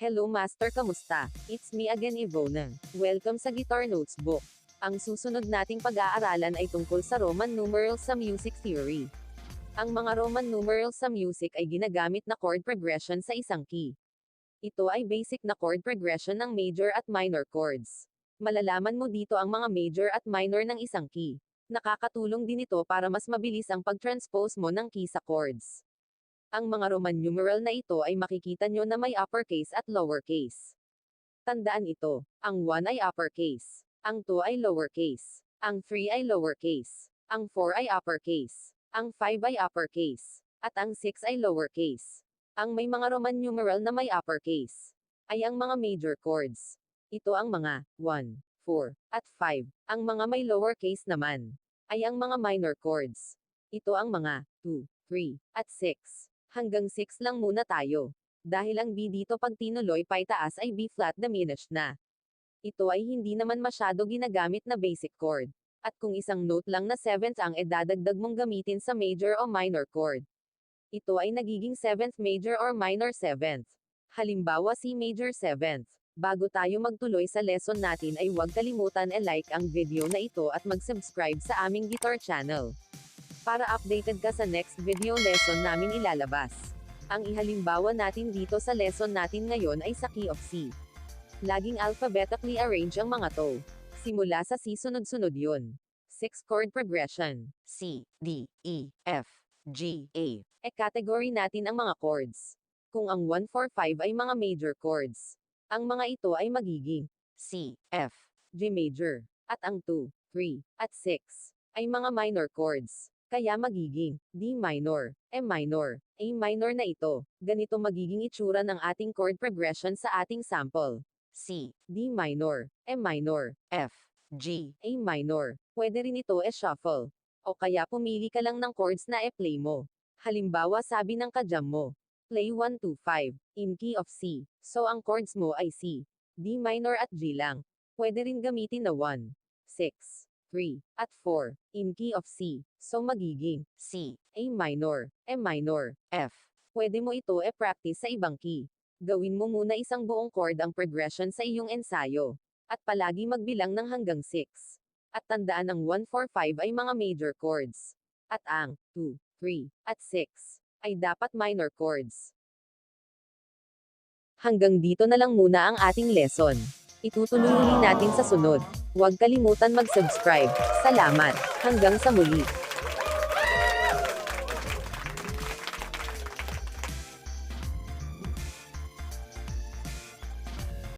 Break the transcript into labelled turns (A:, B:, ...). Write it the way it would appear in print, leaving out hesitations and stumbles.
A: Hello Master, kamusta? It's me again, Ivona. Welcome sa Guitar Notes Book. Ang susunod nating pag-aaralan ay tungkol sa Roman numerals sa music theory. Ang mga Roman numerals sa music ay ginagamit na chord progression sa isang key. Ito ay basic na chord progression ng major at minor chords. Malalaman mo dito ang mga major at minor ng isang key. Nakakatulong din ito para mas mabilis ang pag-transpose mo ng key sa chords. Ang mga Roman numeral na ito ay makikita nyo na may uppercase at lowercase. Tandaan ito, ang 1 ay uppercase, ang 2 ay lowercase, ang 3 ay lowercase, ang 4 ay uppercase, ang 5 ay uppercase, at ang 6 ay lowercase. Ang may mga Roman numeral na may uppercase ay ang mga major chords. Ito ang mga 1, 4, at 5. Ang mga may lowercase naman ay ang mga minor chords. Ito ang mga 2, 3, at 6. Hanggang 6 lang muna tayo. Dahil ang B dito pag tinuloy paitaas ay B flat diminished na. Ito ay hindi naman masyado ginagamit na basic chord. At kung isang note lang na 7th ang idadagdag mong gamitin sa major o minor chord, ito ay nagiging 7th major or minor 7th. Halimbawa C major 7th. Bago tayo magtuloy sa lesson natin ay huwag kalimutan i-like ang video na ito at mag-subscribe sa aming guitar channel para updated ka sa next video lesson namin ilalabas. Ang ihalimbawa natin dito sa lesson natin ngayon ay sa key of C. Laging alphabetically arrange ang mga to. Simula sa C, sunod-sunod yun. 6 chord progression. C, D, E, F, G, A. E-category natin ang mga chords. Kung ang 1, 4, 5 ay mga major chords, ang mga ito ay magiging C, F, G major, at ang 2, 3, at 6 ay mga minor chords. Kaya magiging D minor, E minor, A minor na ito. Ganito magiging itsura ng ating chord progression sa ating sample. C, D minor, E minor, F, G, A minor. Pwede rin ito e-shuffle. O kaya pumili ka lang ng chords na e-play mo. Halimbawa sabi ng kajam mo, play 1, 2, 5, in key of C. So ang chords mo ay C, D minor at G lang. Pwede rin gamitin na 1, 6, 3, at 4, in key of C. So magiging C, A minor, E minor, F. Pwede mo ito e-practice sa ibang key. Gawin mo muna isang buong chord ang progression sa iyong ensayo. At palagi magbilang ng hanggang 6. At tandaan ang 1, 4, 5 ay mga major chords. At ang 2, 3, at 6 ay dapat minor chords. Hanggang dito na lang muna ang ating lesson. Itutuloy uli natin sa sunod. Huwag kalimutan mag-subscribe. Salamat. Hanggang sa muli.